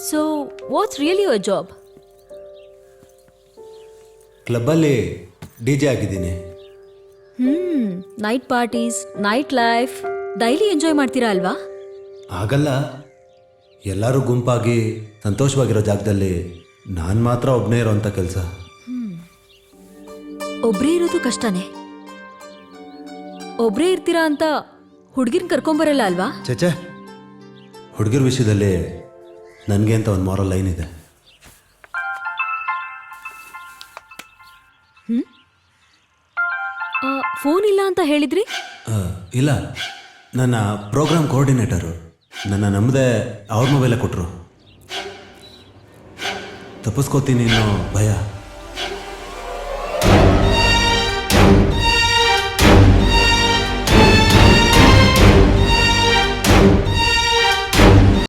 So what's really your job? ಕ್ಲಬ್ಬಲ್ಲಿ DJ ಆಗಿದ್ದೀನಿ. Night parties, night life daily enjoy ಮಾಡ್ತೀರಾ ಅಲ್ವಾ? ಆಗಲ್ಲ, ಎಲ್ಲರೂ ಗುಂಪಾಗಿ ಸಂತೋಷವಾಗಿರೋ ಜಾಗದಲ್ಲಿ ನಾನು ಮಾತ್ರ ಒಬ್ಬನೇ ಇರೋಂಥ ಕೆಲಸ. ಒಬ್ರೇ ಇರೋದು ಕಷ್ಟನೇ. ಒಬ್ರೇ ಇರ್ತೀರಾ ಅಂತ ಹುಡುಗಿನ ಕರ್ಕೊಂಬರಲ್ಲ ಅಲ್ವಾ? ಚೇಚೆ, ಹುಡುಗಿರ ವಿಷಯದಲ್ಲಿ ನನಗೆ ಅಂತ ಒಂದು ಮಾರಲ್ ಲೈನ್ ಇದೆ. ಫೋನ್ ಇಲ್ಲ ಅಂತ ಹೇಳಿದ್ರಿ? ಇಲ್ಲ, ನನ್ನ ಪ್ರೋಗ್ರಾಮ್ ಕೋಆರ್ಡಿನೇಟರು ನನ್ನ ನಮ್ಮದೇ ಅವ್ರ ಮೊಬೈಲೇ ಕೊಟ್ಟರು. ತಪ್ಪಿಸ್ಕೋತೀನಿ ಅನ್ನೋ ಭಯ.